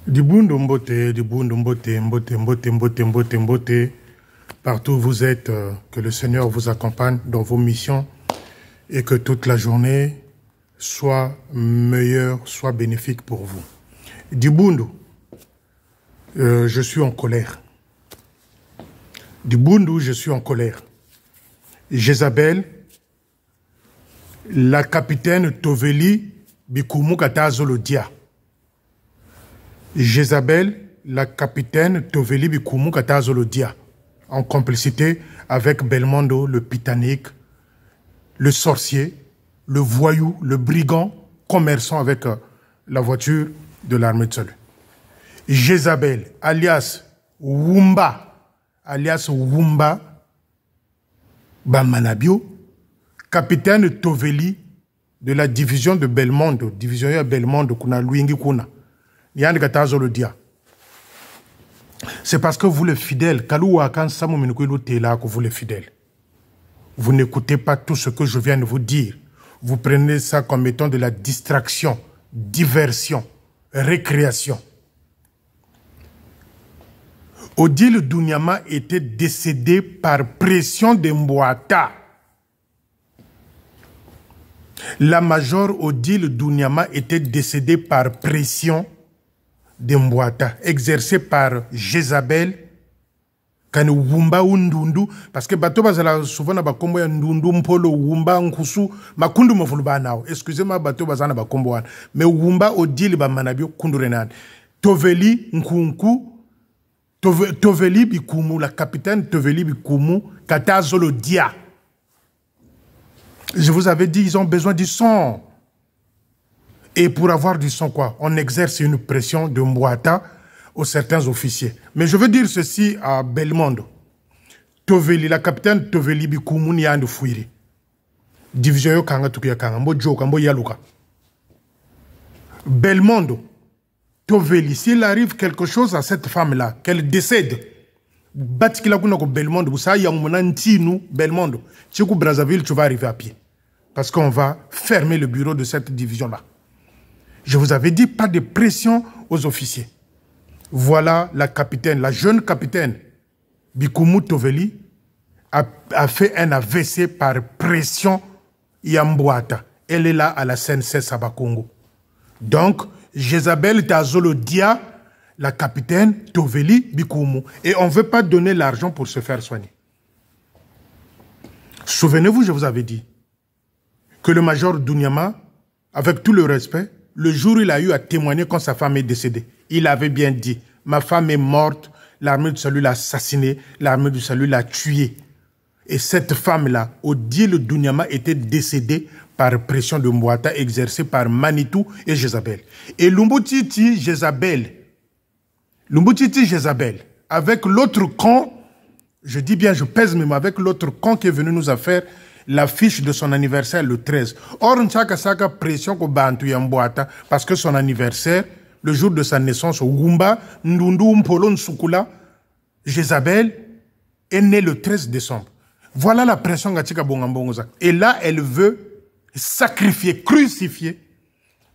Dibundo Mbote, Dibundo Mbote, Mbote, Mbote, Mbote, Mbote, Mbote. Partout où vous êtes, que le Seigneur vous accompagne dans vos missions et que toute la journée soit meilleure, soit bénéfique pour vous. Dibundo, je suis en colère. Dibundo, je suis en colère. Jézabel, la capitaine Toveli Bikumu Katazolodia. Jézabel, la capitaine Toveli Bikumu Katazolodia, en complicité avec Belmondo, le pitanique, le sorcier, le voyou, le brigand, commerçant avec la voiture de l'armée de salut. Jézabel, alias Wumba, Bamanabio, capitaine Toveli de la division de Belmondo, division de Belmondo, kuna Luingi kuna. C'est parce que vous les fidèles, que vous les fidèles. Vous n'écoutez pas tout ce que je viens de vous dire. Vous prenez ça comme étant de la distraction, diversion, récréation. Odile Dunyama était décédé par pression de Mbouata. La major Odile Dunyama était décédée par pression de Mbouata, exercée par Jézabel, Kani Wumba Undundu, parce que bato bazala souvent na bakombo ya Ndundu Mpolo Wumba Nkusu makundu mafuluba nao. Excusez-moi bato bazana bakombo wana. Mais Wumba Odile ba manabio kundurenan. Toveli Nkunku, Toveli Bikumu, la capitaine Toveli Bikumu, Katazolo Dia. Je vous avais dit, ils ont besoin du sang. Et pour avoir du sang, quoi, on exerce une pression de Mbouata aux certains officiers. Mais je veux dire ceci à Belmondo. Toveli, la capitaine Toveli Bikumu ni andu fuiri. Division yo kanga tukuya kanga, mbo joka, mbo yaluka. Belmondo, Toveli, s'il arrive quelque chose à cette femme-là, qu'elle décède, batikila kuna ko Belmondo, vous savez, nous, Belmondo, Tchikou Brazzaville, tu vas arriver à pied. Parce qu'on va fermer le bureau de cette division-là. Je vous avais dit, pas de pression aux officiers. Voilà la capitaine, la jeune capitaine, Bikumu Toveli, a fait un AVC par pression Yambouata. Elle est là à la CNCS à Bakongo. Donc, Jézabel Tazolo Dia, la capitaine Toveli Bikumu. Et on ne veut pas donner l'argent pour se faire soigner. Souvenez-vous, je vous avais dit que le major Dunyama, avec tout le respect, le jour où il a eu à témoigner quand sa femme est décédée, il avait bien dit, ma femme est morte, l'armée du salut l'a assassinée, l'armée du salut l'a tuée. Et cette femme-là, Odile Dunyama, était décédée par pression de Mbouata exercée par Manitou et Jézabel. Et Lumbutiti Jézabel, avec l'autre camp, je dis bien, je pèse mes mots, avec l'autre camp qui est venu nous faire l'affiche de son anniversaire le 13. Or, on a pression ko bantu Mbouata parce que son anniversaire, le jour de sa naissance, Wumba, Ndundu, Mpolo, Nsukula, Jézabel est née le 13 décembre. Voilà la pression Gatika Bongambongoza. Et là, elle veut sacrifier, crucifier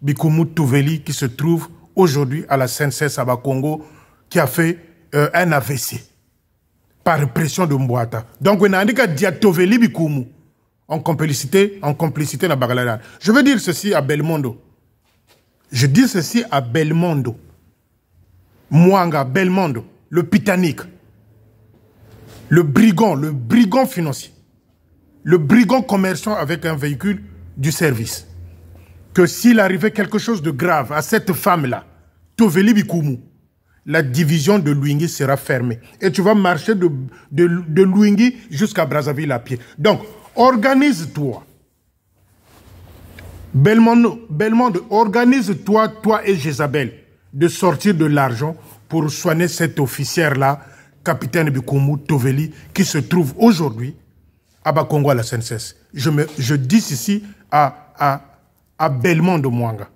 Bikumu Toveli qui se trouve aujourd'hui à la CNCS à Bakongo qui a fait un AVC par pression de Mbouata. Donc, on a dit que Toveli Bikumu en complicité dans Bagaladan. Je veux dire ceci à Belmondo. Je dis ceci à Belmondo. Mwanga, Belmondo, le pitanique, le brigand financier, le brigand commerçant avec un véhicule du service. Que s'il arrivait quelque chose de grave à cette femme-là, Toveli Bikumu, la division de Luingi sera fermée. Et tu vas marcher de Luingi jusqu'à Brazzaville à pied. Donc, organise-toi. Belmondo, organise-toi, toi et Jézabel, de sortir de l'argent pour soigner cet officier-là, capitaine Bikumu Toveli, qui se trouve aujourd'hui à Bakongo à la CNCS. Je dis ici à Belmondo Mwanga,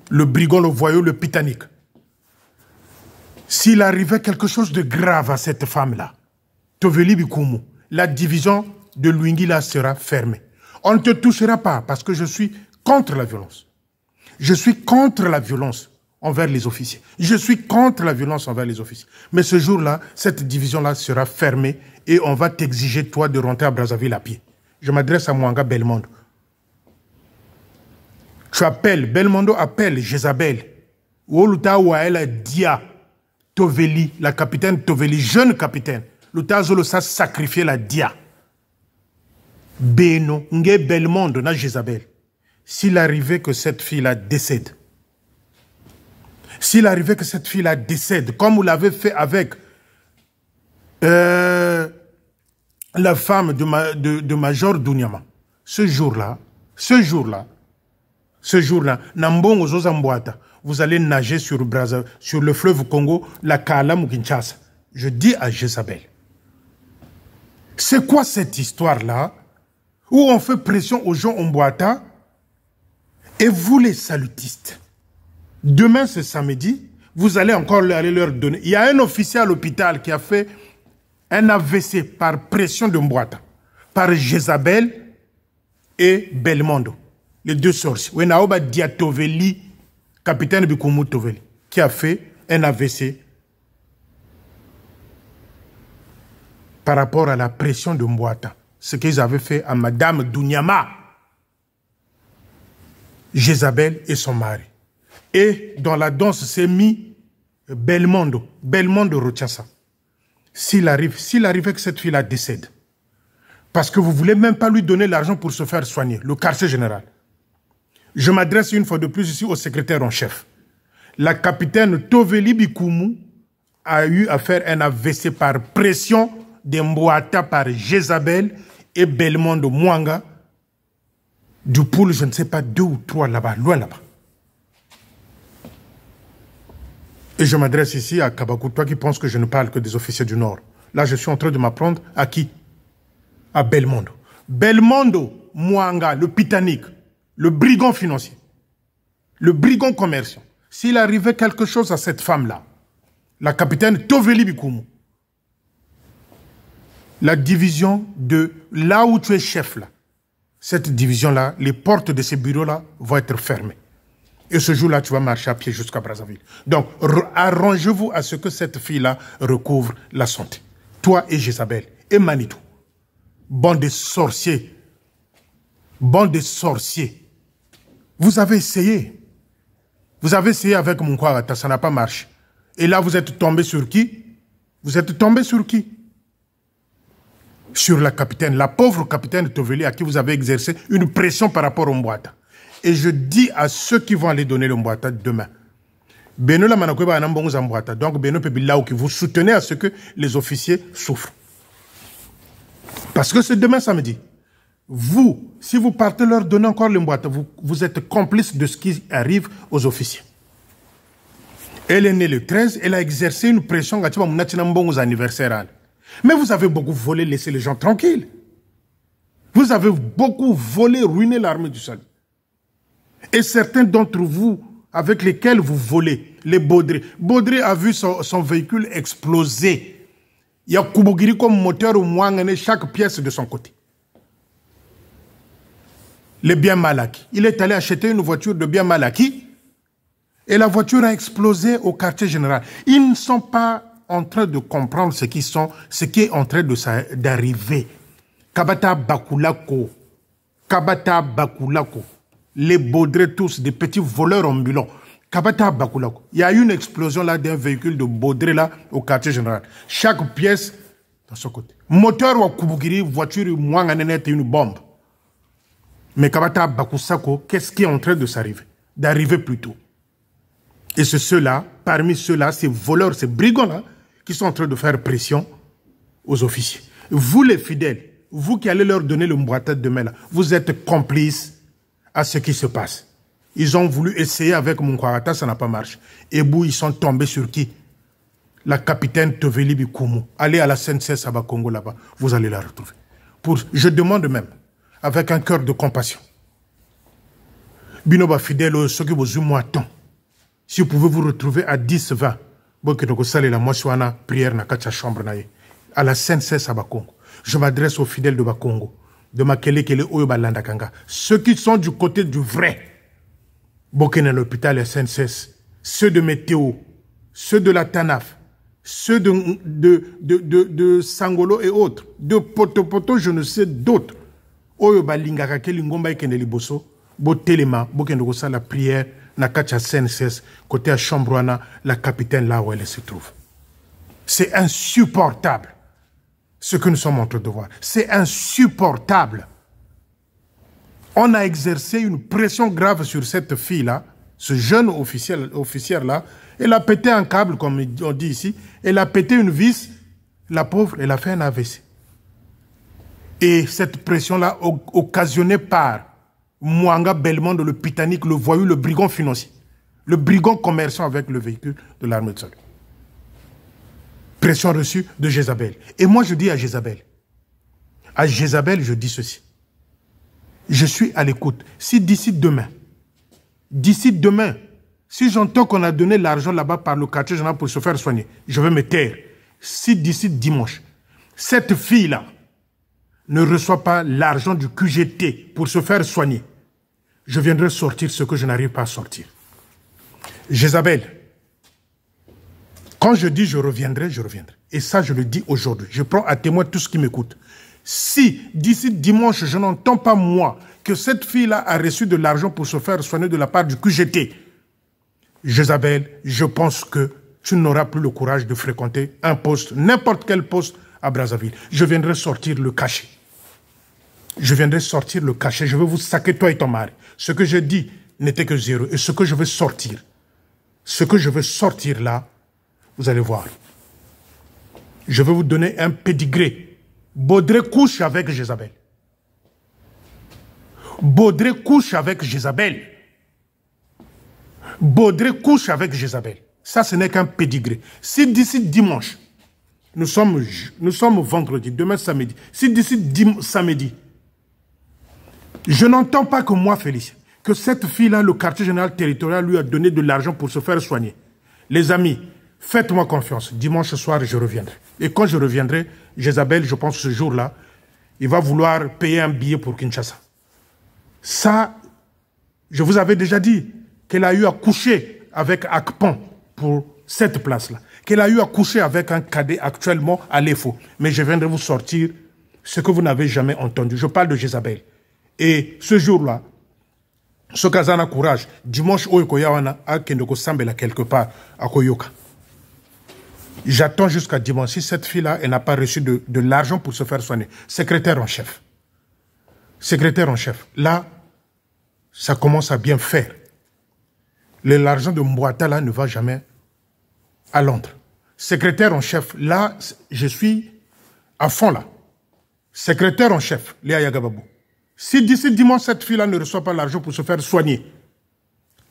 le brigand, le voyou, le pitanique. S'il arrivait quelque chose de grave à cette femme-là, Toveli Bikumu, la division de Luingi là sera fermée. On ne te touchera pas parce que je suis contre la violence. Je suis contre la violence envers les officiers. Je suis contre la violence envers les officiers. Mais ce jour-là, cette division-là sera fermée et on va t'exiger, toi, de rentrer à Brazzaville à pied. Je m'adresse à Mwanga Belmondo. Tu appelles, Belmondo appelle Jézabel. Woluta Waela Dia Toveli, la capitaine Toveli, jeune capitaine. Luta Zolo sa sacrifié la Dia. Beno, Nge Belmondo, na Jézabel. S'il arrivait que cette fille-là décède, s'il arrivait que cette fille-là décède, comme vous l'avez fait avec la femme de Major Dunyama, ce jour-là, Nambongo Zozamboata, vous allez nager sur le fleuve Congo, la Kalam ou Kinshasa. Je dis à Jézabel, c'est quoi cette histoire-là où on fait pression aux gens en Boata et vous les salutistes? Demain, ce samedi, vous allez encore aller leur donner. Il y a un officier à l'hôpital qui a fait un AVC par pression de Mbouata, par Jézabel et Belmondo, les deux sorciers. Wenaoba Diatoveli, capitaine Bikumu Toveli, qui a fait un AVC par rapport à la pression de Mbouata. Ce qu'ils avaient fait à Madame Dunyama, Jézabel et son mari. Et dans la danse s'est mis Belmondo Rochassa. S'il arrivait que cette fille-là décède, parce que vous ne voulez même pas lui donner l'argent pour se faire soigner, le quartier général. Je m'adresse une fois de plus ici au secrétaire en chef. La capitaine Toveli Bikumu a eu à faire un AVC par pression de Mbouata par Jézabel et Belmondo Mwanga du pool, je ne sais pas, 2 ou 3 là-bas, loin là-bas. Et je m'adresse ici à Kabakou, toi qui penses que je ne parle que des officiers du Nord. Là, je suis en train de m'apprendre à qui? À Belmondo. Belmondo Mwanga, le pitanique, le brigand financier, le brigand commercial. S'il arrivait quelque chose à cette femme-là, la capitaine Toveli Bikumu, la division de là où tu es chef, là, cette division-là, les portes de ces bureaux-là vont être fermées. Et ce jour-là, tu vas marcher à pied jusqu'à Brazzaville. Donc, arrangez-vous à ce que cette fille-là recouvre la santé. Toi et Jézabel et Manitou. Bande de sorciers. Bande de sorciers. Vous avez essayé. Vous avez essayé avec Munkwagata, ça n'a pas marché. Et là, vous êtes tombé sur qui? Vous êtes tombé sur qui? Sur la capitaine, la pauvre capitaine Toveli à qui vous avez exercé une pression par rapport au Mbouata. Et je dis à ceux qui vont aller donner le Mbouata demain, Beno la manakweba anambongo za Mbouata, donc Beno Pebilaou qui vous soutenez à ce que les officiers souffrent. Parce que c'est demain samedi. Vous, si vous partez leur donner encore le Mbouata, vous êtes complice de ce qui arrive aux officiers. Elle est née le 13, elle a exercé une pression à mon anniversaire. Mais vous avez beaucoup volé, laissé les gens tranquilles. Vous avez beaucoup volé, ruiné l'armée du salut. Et certains d'entre vous, avec lesquels vous volez, les Baudré. Baudré a vu son véhicule exploser. Il y a Koubogiri comme moteur au Mwangane, chaque pièce de son côté. Les biens mal acquis. Il est allé acheter une voiture de biens mal acquis et la voiture a explosé au quartier général. Ils ne sont pas en train de comprendre ce qui est en train d'arriver. Kabata Bakulako. Kabata Bakulako. Les Baudré tous, des petits voleurs ambulants. Kabata Bakulako. Il y a eu une explosion là d'un véhicule de Baudré là au quartier général. Chaque pièce dans son côté. Moteur ou Koubogiri, voiture, Mwanganene et une bombe. Mais Kabata Bakusako, qu'est-ce qui est en train de s'arriver? D'arriver plus tôt. Et c'est ceux-là, parmi ceux-là, ces voleurs, ces brigands-là, qui sont en train de faire pression aux officiers. Vous les fidèles, vous qui allez leur donner le Mbouata demain, là, vous êtes complices à ce qui se passe. Ils ont voulu essayer avec Munkwagata, ça n'a pas marché. Et vous, ils sont tombés sur qui? La capitaine Toveli Bikumu. Allez à la CNCS à Bakongo là-bas, vous allez la retrouver. Je demande même, avec un cœur de compassion, Binoba fidèle, ceux qui vous ont temps, si vous pouvez vous retrouver à 10, 20, la prière na kacha chambre na à la CNCS à Bakongo. Je m'adresse aux fidèles de Bakongo, de Makele Kele Oyobalandakanga, ceux qui sont du côté du vrai. Bokene l'hôpital et CNCS, ceux de Météo, ceux de la TANAF, ceux de Sangolo et autres, de Poto, je ne sais d'autres. Oyo balingaka ke lingomba ikende liboso, bo telema, bo kende ko la prière, na kacha CNCS, côté à Chambrouana, la capitaine là où elle se trouve. C'est insupportable ce que nous sommes en train de voir. C'est insupportable. On a exercé une pression grave sur cette fille-là, ce jeune officier-là. Elle a pété un câble, comme on dit ici. Elle a pété une vis. La pauvre, elle a fait un AVC. Et cette pression-là, occasionnée par Mwanga Belmondo, le Pitanique, le voyou, le brigand financier, le brigand commerçant avec le véhicule de l'armée de salut. Pression reçue de Jézabel. Et moi, je dis à Jézabel, je dis ceci. Je suis à l'écoute. Si d'ici demain, si j'entends qu'on a donné l'argent là-bas par le quartier général pour se faire soigner, je vais me taire. Si d'ici dimanche, cette fille-là ne reçoit pas l'argent du QGT pour se faire soigner, je viendrai sortir ce que je n'arrive pas à sortir. Jézabel, quand je dis je reviendrai, je reviendrai. Et ça, je le dis aujourd'hui. Je prends à témoin tout ce qui m'écoute. Si, d'ici dimanche, je n'entends pas, moi, que cette fille-là a reçu de l'argent pour se faire soigner de la part du QGT, Jézabel, je pense que tu n'auras plus le courage de fréquenter un poste, n'importe quel poste à Brazzaville. Je viendrai sortir le cachet. Je viendrai sortir le cachet. Je vais vous saquer, toi et ton mari. Ce que je dis n'était que zéro. Et ce que je vais sortir, là, vous allez voir. Je vais vous donner un pédigré. Baudré couche avec Jézabel. Baudré couche avec Jézabel. Baudré couche avec Jézabel. Ça, ce n'est qu'un pédigré. Si d'ici dimanche, nous sommes vendredi, demain samedi, si d'ici samedi, je n'entends pas que moi, Félicien, que cette fille-là, le quartier général territorial lui a donné de l'argent pour se faire soigner. Les amis, faites-moi confiance. Dimanche soir, je reviendrai. Et quand je reviendrai, Jézabel, je pense ce jour-là, il va vouloir payer un billet pour Kinshasa. Ça, je vous avais déjà dit qu'elle a eu à coucher avec Akpan pour cette place-là. Qu'elle a eu à coucher avec un cadet actuellement à l'EFO. Mais je viendrai vous sortir ce que vous n'avez jamais entendu. Je parle de Jézabel. Et ce jour-là, ce Kazana courage, dimanche, Oyokoyawana, a Kendoko Sambela quelque part, à Koyoka. J'attends jusqu'à dimanche. Si cette fille-là, elle n'a pas reçu de l'argent pour se faire soigner. Secrétaire en chef. Secrétaire en chef. Là, ça commence à bien faire. L'argent de Mbouata, là, ne va jamais à Londres. Secrétaire en chef. Là, je suis à fond, là. Secrétaire en chef, Léa Yagababou. Si d'ici dimanche, cette fille-là ne reçoit pas l'argent pour se faire soigner,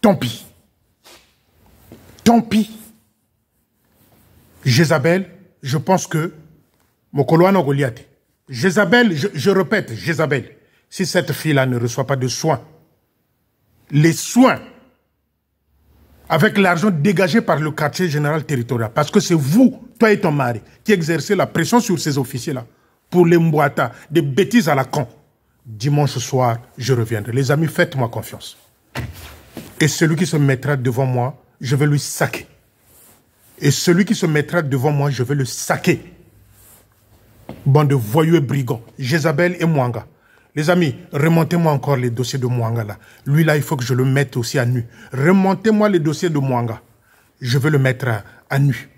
tant pis. Tant pis. Jézabel, je pense que Mokoloana Goliath. Jézabel, je répète, Jézabel, si cette fille-là ne reçoit pas de soins, les soins, avec l'argent dégagé par le quartier général territorial, parce que c'est vous, toi et ton mari, qui exercez la pression sur ces officiers-là, pour les Mbouata, des bêtises à la con. Dimanche soir, je reviendrai. Les amis, faites-moi confiance. Et celui qui se mettra devant moi, je vais lui saquer. Et celui qui se mettra devant moi, je vais le saquer. Bande de voyous et brigands, Jézabel et Mwanga. Les amis, remontez-moi encore les dossiers de Mwanga là. Lui là, il faut que je le mette aussi à nu. Remontez-moi les dossiers de Mwanga. Je vais le mettre à nu.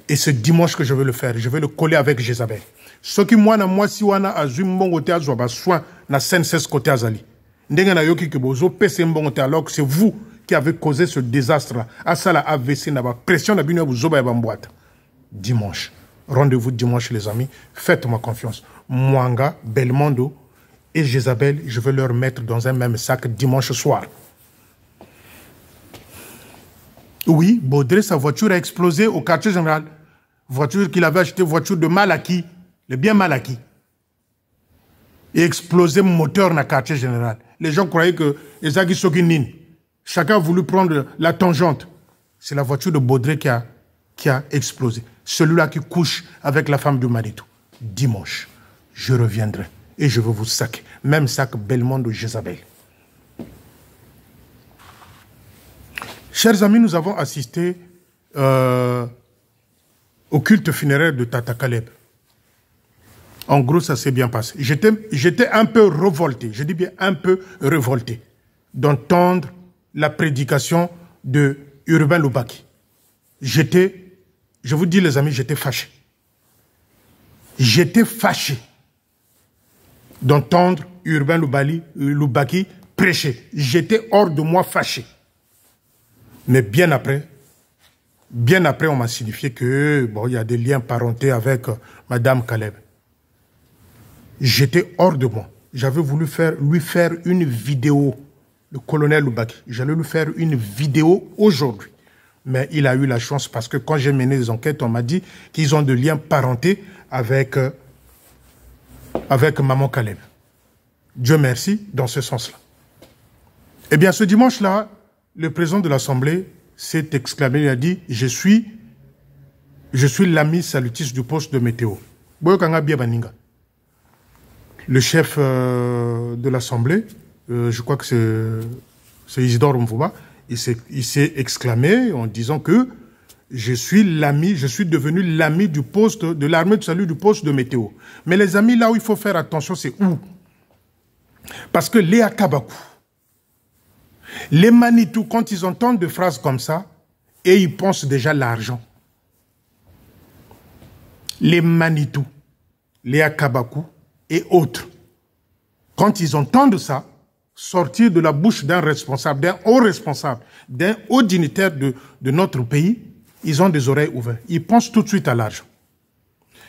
Et ce dimanche que je vais le faire, je vais le coller avec Jézabel. Ce qui moi si wana azui mbongote azwa soin na senses côté azali. Ndenga na yoki ke bozo pese mbongote alors que c'est vous qui avez causé ce désastre là. Asala AVC na ba pression na bino buzoba ya bamboata. Dimanche. Rendez-vous dimanche les amis. Faites-moi confiance. Mwanga, Belmondo et Jézabel, je vais leur mettre dans un même sac dimanche soir. Oui, Baudré, sa voiture a explosé au quartier général. Voiture qu'il avait achetée, voiture de mal acquis. Le bien mal acquis. Et explosé moteur dans le quartier général. Les gens croyaient que Ezagi Sokinine, chacun a voulu prendre la tangente. C'est la voiture de Baudré qui a explosé. Celui-là qui couche avec la femme du Maritou. Dimanche, je reviendrai et je vais vous saquer. Même sac Belmondo de Jézabel. Chers amis, nous avons assisté au culte funéraire de Tata Caleb. En gros, ça s'est bien passé. J'étais un peu révolté, je dis bien un peu révolté, d'entendre la prédication de Urbain Loubaki. Je vous dis les amis, j'étais fâché. J'étais fâché d'entendre Urbain Loubaki prêcher. J'étais hors de moi fâché. Mais bien après, on m'a signifié que bon, il y a des liens parentés avec Madame Caleb. J'étais hors de moi. J'avais voulu lui faire une vidéo, le colonel Loubaki. J'allais lui faire une vidéo aujourd'hui. Mais il a eu la chance parce que quand j'ai mené les enquêtes, on m'a dit qu'ils ont des liens parentés avec Maman Caleb. Dieu merci, dans ce sens-là. Eh bien, ce dimanche-là, le président de l'Assemblée s'est exclamé, il a dit « Je suis l'ami salutiste du poste de météo ». Le chef de l'Assemblée, je crois que c'est Isidore Mvouba, il s'est exclamé en disant que je suis devenu l'ami du poste de l'armée de salut du poste de météo. Mais les amis, là où il faut faire attention, c'est où? Parce que les Akabakou, les Manitou, quand ils entendent des phrases comme ça, et ils pensent déjà l'argent. Les Manitou, les Akabakou et autres, quand ils entendent ça, sortir de la bouche d'un responsable, d'un haut dignitaire de notre pays, ils ont des oreilles ouvertes. Ils pensent tout de suite à l'argent.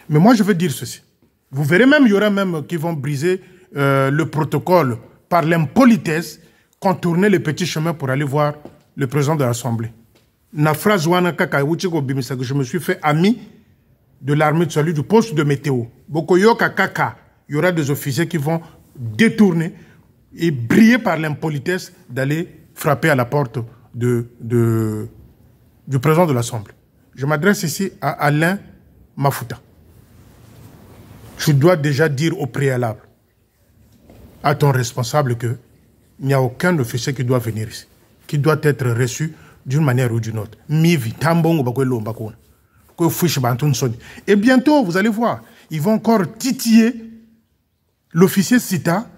Mais moi, je veux dire ceci. Vous verrez même, il y aura même qui vont briser le protocole par l'impolitesse, contourner les petits chemins pour aller voir le président de l'Assemblée. Na phrase que je me suis fait ami de l'armée de salut du poste de météo. Il y aura des officiers qui vont détourner et briller par l'impolitesse d'aller frapper à la porte du président de l'Assemblée. Je m'adresse ici à Alain Mafouta. Je dois déjà dire au préalable à ton responsable qu'il n'y a aucun officier qui doit venir ici, qui doit être reçu d'une manière ou d'une autre. Et bientôt, vous allez voir, ils vont encore titiller l'officier Sita,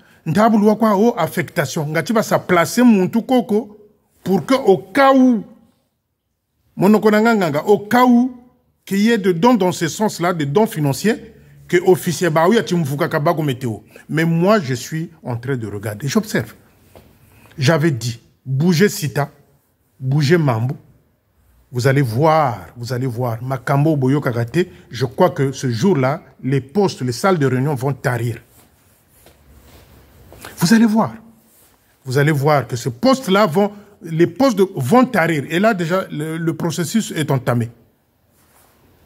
affectation. Ngatiba sa placer Muntu Koko pour que au cas où qu'il y ait de dons dans ce sens-là, des dons financiers, que officier météo. Mais moi, je suis en train de regarder. J'observe. J'avais dit, bougez Sita, bougez Mambo. Vous allez voir. Makambo Boyo Kagate, je crois que ce jour-là, les postes, les salles de réunion vont tarir. Vous allez voir. Vous allez voir que ces postes-là vont tarir. Et là, déjà, le processus est entamé.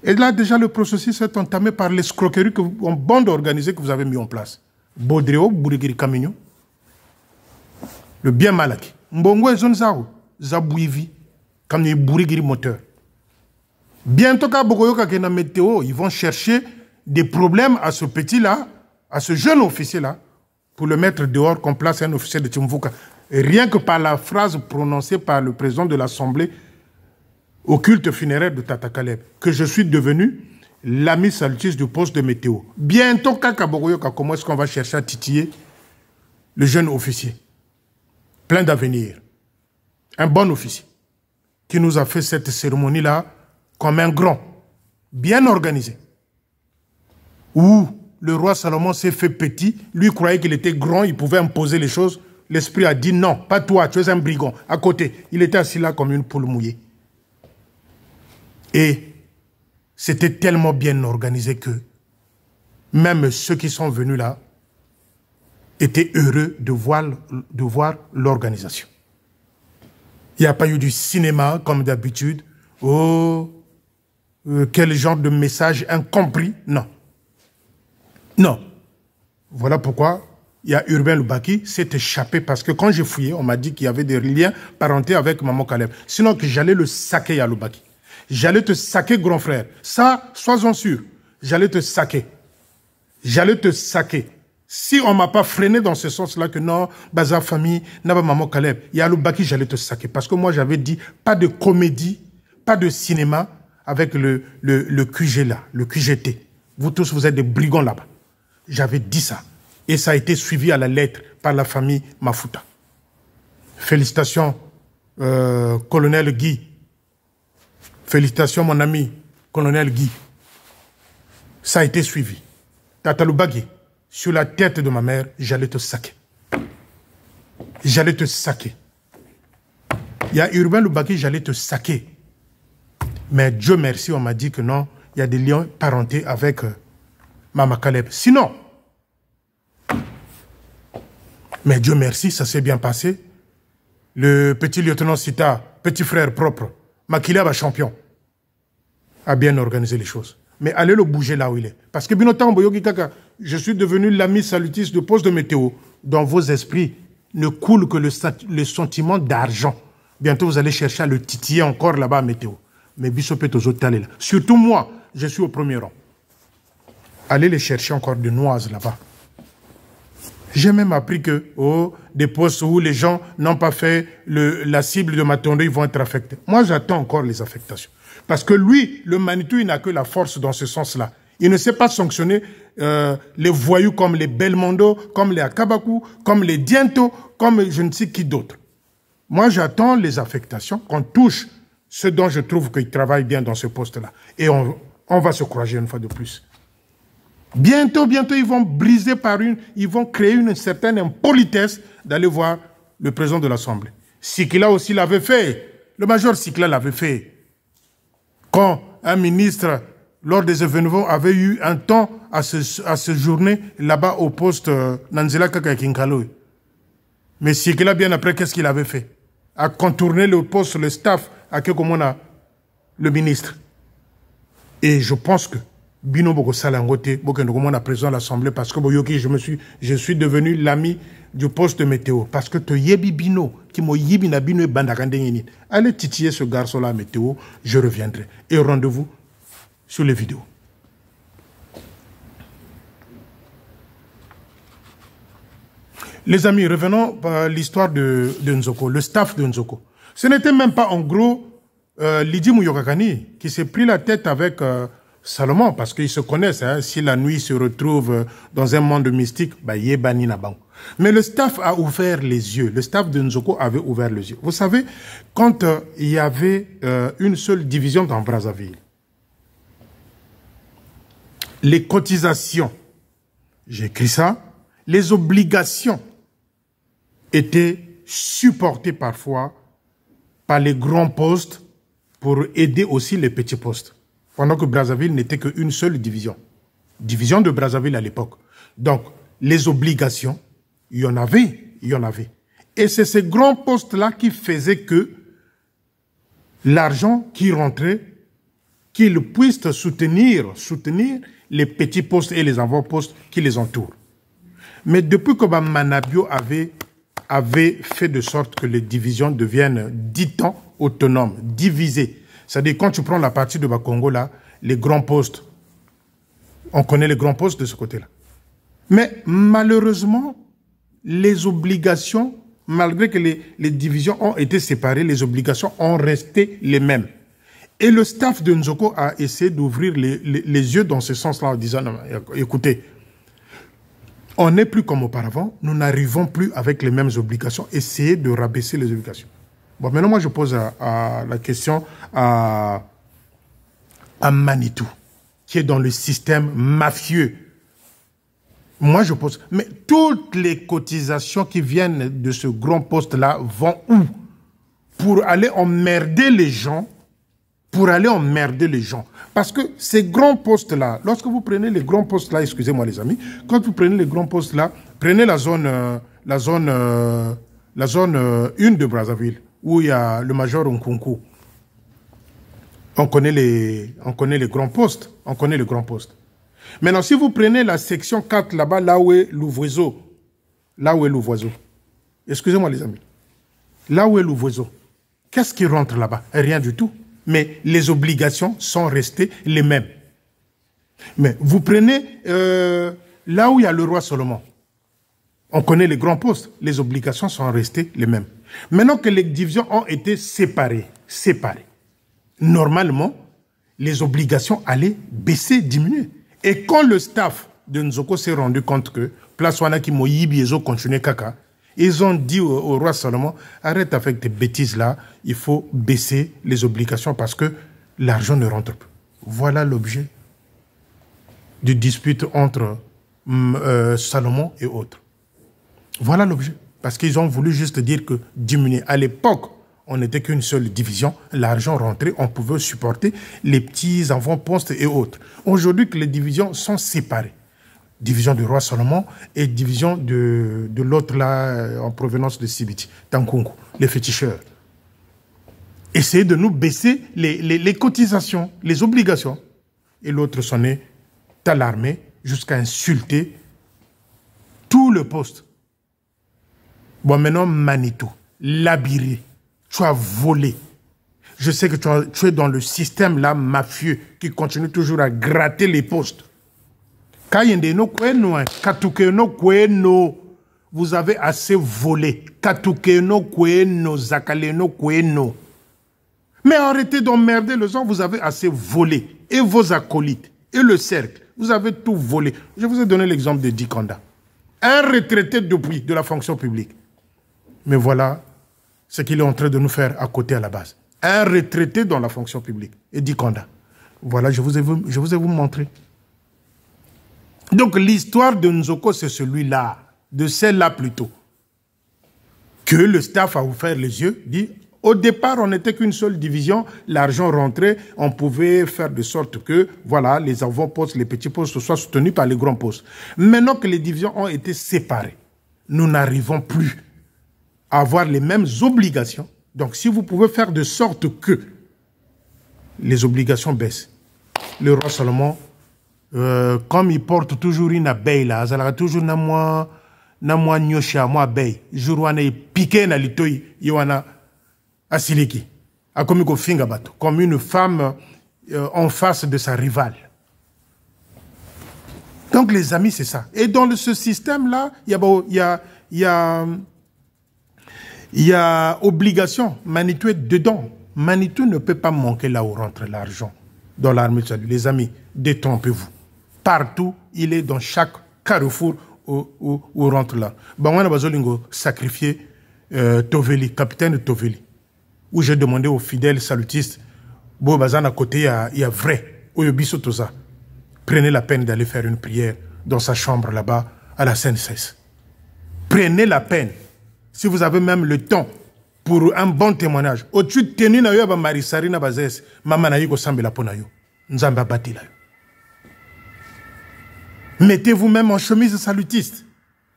Et là, déjà, le processus est entamé par l'escroquerie en bande organisée que vous avez mis en place. Baudréo, Bourigiri Kamigno, le bien malaki. Mbongo et Zonzao, Zabouivi, comme les Bourigiri moteur. Bientôt, quand météo, ils vont chercher des problèmes à ce petit-là, à ce jeune officier-là, pour le mettre dehors qu'on place un officier de Timvuka. Et rien que par la phrase prononcée par le président de l'Assemblée au culte funéraire de Tata Caleb, que je suis devenu l'ami salutiste du poste de météo. Bientôt, comment est-ce qu'on va chercher à titiller le jeune officier, plein d'avenir, un bon officier, qui nous a fait cette cérémonie-là comme un grand, bien organisé, où le roi Salomon s'est fait petit, lui croyait qu'il était grand, il pouvait imposer les choses. L'esprit a dit non, pas toi, tu es un brigand. À côté, il était assis là comme une poule mouillée. Et c'était tellement bien organisé que même ceux qui sont venus là étaient heureux de voir l'organisation. Il n'y a pas eu du cinéma comme d'habitude. Oh, quel genre de message incompris. Non. Non. Voilà pourquoi il y a Urbain Loubaki s'est échappé parce que quand j'ai fouillé, on m'a dit qu'il y avait des liens parentés avec Maman Caleb. Sinon que j'allais le saquer à Loubaki. J'allais te saquer, grand frère. Ça, sois-en sûr. J'allais te saquer. J'allais te saquer. Si on ne m'a pas freiné dans ce sens-là, que non, Baza famille, Naba Maman Caleb, il y a le Baki, j'allais te saquer. Parce que moi, j'avais dit, pas de comédie, pas de cinéma avec le QG là, le QGT. Vous tous, vous êtes des brigands là-bas. J'avais dit ça. Et ça a été suivi à la lettre par la famille Mafuta. Félicitations, colonel Guy. Félicitations, mon ami, colonel Guy. Ça a été suivi. Tatalubagi, sur la tête de ma mère, j'allais te saquer. J'allais te saquer. Il y a Urbain Lubaki, j'allais te saquer. Mais Dieu merci, on m'a dit que non, il y a des liens parentés avec Mama Caleb. Sinon, mais Dieu merci, ça s'est bien passé. Le petit lieutenant Sita, petit frère propre, Makilaba champion, a bien organisé les choses. Mais allez le bouger là où il est. Parce que Binotan Boyogi Kaka, je suis devenu l'ami salutiste de poste de météo. Dans vos esprits ne coule que le sentiment d'argent. Bientôt vous allez chercher à le titiller encore là-bas à météo. Mais Bissopet aux autres là. Surtout moi, je suis au premier rang. Allez les chercher encore de noises là-bas. J'ai même appris que des postes où les gens n'ont pas fait la cible de ma tonderie vont être affectés. Moi, j'attends encore les affectations. Parce que lui, le Manitou, il n'a que la force dans ce sens-là. Il ne sait pas sanctionner les voyous comme les Belmondo, comme les Akabakou, comme les Diento, comme je ne sais qui d'autre. Moi, j'attends les affectations, qu'on touche ce dont je trouve qu'il travaille bien dans ce poste-là. Et on va se courager une fois de plus. Bientôt, ils vont briser ils vont créer une certaine impolitesse d'aller voir le président de l'Assemblée. Sikila aussi l'avait fait. Le major Sikila l'avait fait. Quand un ministre, lors des événements, avait eu un temps à se journer là-bas au poste Nanzela Kaka Kinkalo. Mais Sikila, bien après, qu'est-ce qu'il avait fait? A contourné le poste, le staff, à Kekomona, le ministre. Et je pense que Bino Boko Salangote, Bokendokomona président de l'Assemblée, parce que Boyoki, je suis devenu l'ami du poste de météo. Parce que te yebi Bino, qui mo yebi na Bino et Bandakandengini. Allez titiller ce garçon-là à météo, je reviendrai. Et rendez-vous sur les vidéos. Les amis, revenons à l'histoire de Nzoko, le staff de Nzoko. Ce n'était même pas en gros Lydie Mouyokakani qui s'est pris la tête avec Salomon, parce qu'ils se connaissent. Hein, si la nuit se retrouve dans un monde mystique, bah, yebani na bango. Mais le staff a ouvert les yeux. Le staff de Nzoko avait ouvert les yeux. Vous savez, quand il y avait une seule division dans Brazzaville, les cotisations, j'ai écrit ça, les obligations étaient supportées parfois par les grands postes pour aider aussi les petits postes. Pendant que Brazzaville n'était qu'une seule division. Division de Brazzaville à l'époque. Donc, les obligations, il y en avait. Et c'est ces grands postes-là qui faisaient que l'argent qui rentrait, qu'ils puissent soutenir les petits postes et les avant-postes qui les entourent. Mais depuis que Manabio avait fait de sorte que les divisions deviennent, dit-on, autonomes, divisées. C'est-à-dire, quand tu prends la partie de Bakongo, là, les grands postes, on connaît les grands postes de ce côté-là. Mais malheureusement, les obligations, malgré que les divisions ont été séparées, les obligations ont resté les mêmes. Et le staff de Nzoko a essayé d'ouvrir les yeux dans ce sens-là en disant, non, écoutez, on n'est plus comme auparavant, nous n'arrivons plus avec les mêmes obligations, essayez de rabaisser les obligations. Bon, maintenant, moi, je pose la question à Manitou, qui est dans le système mafieux. Moi, je pose... Mais toutes les cotisations qui viennent de ce grand poste-là vont où? Pour aller emmerder les gens. Parce que ces grands postes-là, lorsque vous prenez les grands postes-là, excusez-moi les amis, quand vous prenez les grands postes-là, prenez la zone 1 de Brazzaville, où il y a le major Nkunku. On connaît les grands postes. Maintenant, si vous prenez la section 4 là-bas, là où est Louvoiseau, excusez-moi les amis, là où est Louvoiseau, qu'est-ce qui rentre là-bas? Rien du tout. Mais les obligations sont restées les mêmes. Mais vous prenez là où il y a le roi Salomon, On connaît les grands postes. Les obligations sont restées les mêmes. Maintenant que les divisions ont été séparées, normalement, les obligations allaient baisser, diminuer. Et quand le staff de Nzoko s'est rendu compte que Place Wanaki Moyibi ils ont continué caca, ils ont dit au roi Salomon, arrête avec tes bêtises-là, il faut baisser les obligations parce que l'argent ne rentre plus. Voilà l'objet de dispute entre Salomon et autres. Voilà l'objet. Parce qu'ils ont voulu juste dire que diminuer. À l'époque, on n'était qu'une seule division. L'argent rentrait, on pouvait supporter les petits avant-postes et autres. Aujourd'hui, que les divisions sont séparées. Division du roi Salomon et division de l'autre là, en provenance de Sibiti, Tankungu, les féticheurs. Essayez de nous baisser les cotisations, les obligations. Et l'autre s'en est alarmé jusqu'à insulter tout le poste. Bon, maintenant, Manitou, Labiré, tu as volé. Je sais que tu es dans le système là mafieux qui continue toujours à gratter les postes. Vous avez assez volé. Mais arrêtez d'emmerder les gens, vous avez assez volé. Et vos acolytes, et le cercle, vous avez tout volé. Je vous ai donné l'exemple de Dikanda. Un retraité depuis de la fonction publique. Mais voilà ce qu'il est en train de nous faire à côté à la base. Un retraité dans la fonction publique. Et Dikanda. Voilà, je vous ai montré. Donc l'histoire de Nzoko, c'est celui-là, de celle-là plutôt. Que le staff a ouvert les yeux, dit, au départ, on n'était qu'une seule division, l'argent rentrait, on pouvait faire de sorte que, voilà, les avant-postes, les petits postes soient soutenus par les grands postes. Maintenant que les divisions ont été séparées, nous n'arrivons plus à avoir les mêmes obligations. Donc si vous pouvez faire de sorte que les obligations baissent, le roi Salomon, comme il porte toujours une abeille là, il a toujours na moi nyosha moi abeille, jour où on est piqué na litoi, yoana asiliki, a comme finga bato, comme une femme en face de sa rivale. Donc les amis, c'est ça. Et dans ce système là, il y a obligation. Manitou est dedans. Manitou ne peut pas manquer là où rentre l'argent dans l'armée de salut. Les amis, détrompez-vous. Partout, il est dans chaque carrefour où rentre là. Bangwana Bazolingo sacrifié Toveli, capitaine Toveli, où j'ai demandé aux fidèles salutistes, Bo Bazan à côté, il y a vrai, Oyobiso Toza. Prenez la peine d'aller faire une prière dans sa chambre là-bas à la CNSS. Prenez la peine, si vous avez même le temps, pour un bon témoignage. Au-dessus de tenu na yo ba marisari na bazes, mama na yiko sambela pona yo. Nzamba batila yo. Mettez-vous même en chemise salutiste.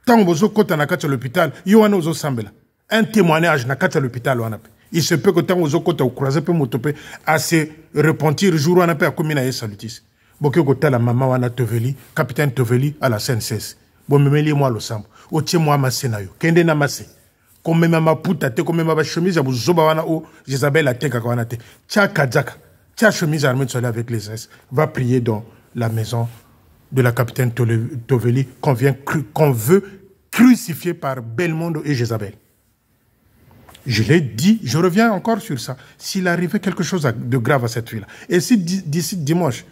Tant que vous êtes à l'hôpital, vous avez un témoignage à l'hôpital. Il se peut que tant que vous êtes au croisé, à se repentir le jour où on a pu communiquer salutiste. Bon, que vous la maman wana Toveli, capitaine Toveli à la CNSS. Bon, me mêlez moi le sang. Au tien moi ma sénayo. Kende na masse. Comme même ma puta te, comme même ma chemise, vous zoba wana o, Jezabel la te kakwana te. Tia kadzaka. Tia chemise armée de soleil avec les S. Va prier dans la maison de la capitaine Toveli qu'on veut crucifier par Belmondo et Jézabel. Je l'ai dit, je reviens encore sur ça. S'il arrivait quelque chose de grave à cette fille-là, et si d'ici dimanche,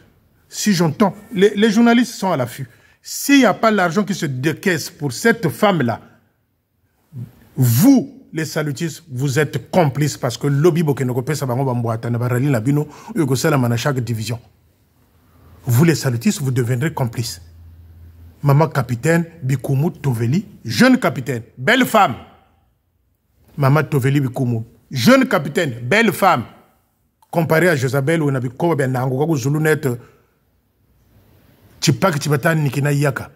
si j'entends, les journalistes sont à l'affût, s'il n'y a pas l'argent qui se décaisse pour cette femme-là, vous, les salutistes, vous êtes complices parce que lobby Bokenoko ça va m'emboîter, nabarali labino, ou chaque division. Vous les salutistes, vous deviendrez complices. Maman capitaine, Bikoumou Toveli, jeune capitaine, belle femme. Maman Toveli Bikoumou, jeune capitaine, belle femme. Comparé à Jezabel, où on a vu quoi, ben Nangogo Zulunet, Tipak Tibatan Nikina Yaka.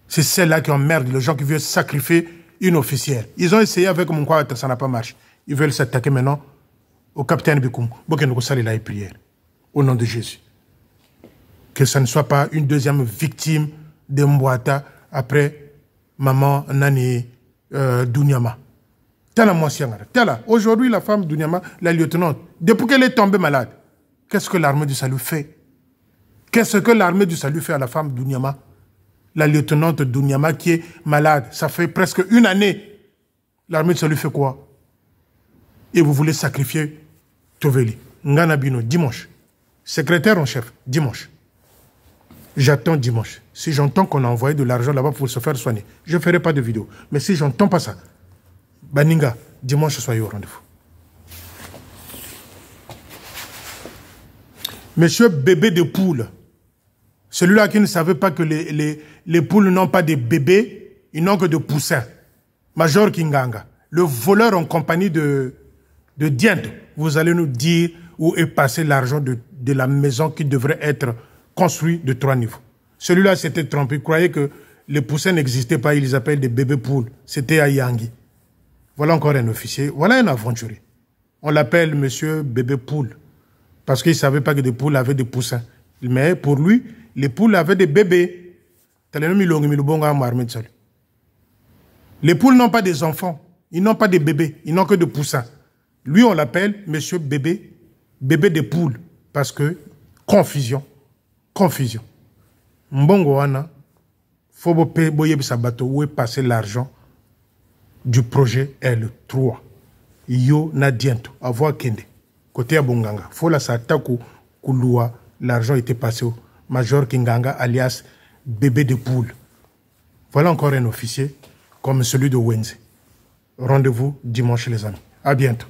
C'est celle-là qui emmerde les gens qui veulent sacrifier une officière. Ils ont essayé avec mon quoi, ça n'a pas marché. Ils veulent s'attaquer maintenant au capitaine Bikoumou. Bokenoko Sali la prière. Au nom de Jésus. Que ça ne soit pas une deuxième victime de Mbouata après maman Nani Dunyama. Aujourd'hui, la femme Dunyama, la lieutenante, depuis qu'elle est tombée malade, qu'est-ce que l'armée du salut fait? Qu'est-ce que l'armée du salut fait à la femme Dunyama? la lieutenante Dounyama qui est malade. Ça fait presque une année. L'armée de salut fait quoi? Et vous voulez sacrifier Toveli. Nganabino, dimanche. Secrétaire en chef, dimanche. J'attends dimanche. Si j'entends qu'on a envoyé de l'argent là-bas pour se faire soigner, je ne ferai pas de vidéo. Mais si j'entends pas ça, Baninga, dimanche, soyez au rendez-vous. Monsieur bébé de poule, celui-là qui ne savait pas que les poules n'ont pas de bébés, ils n'ont que de poussins. Major Kinganga, le voleur en compagnie de Diento, vous allez nous dire où est passé l'argent de la maison qui devrait être construite de 3 niveaux. Celui-là s'était trompé, il croyait que les poussins n'existaient pas, ils les appellent des bébés poules. C'était à Yangui. Voilà encore un officier, voilà un aventurier. On l'appelle monsieur bébé poule, parce qu'il ne savait pas que des poules avaient des poussins. Mais pour lui, les poules avaient des bébés. Les poules n'ont pas des enfants, ils n'ont pas des bébés, ils n'ont que des poussins. Lui, on l'appelle monsieur bébé, bébé des poules, parce que confusion, confusion. Mbongo wana, faut boye bisabato où est passé l'argent du projet L3. Yo na diento, avoir kende. Côté à Bonganga, faut la sataku kouloua, l'argent était passé au Major Kinganga alias bébé de poule. Voilà encore un officier comme celui de Wenze. Rendez-vous dimanche les amis. À bientôt.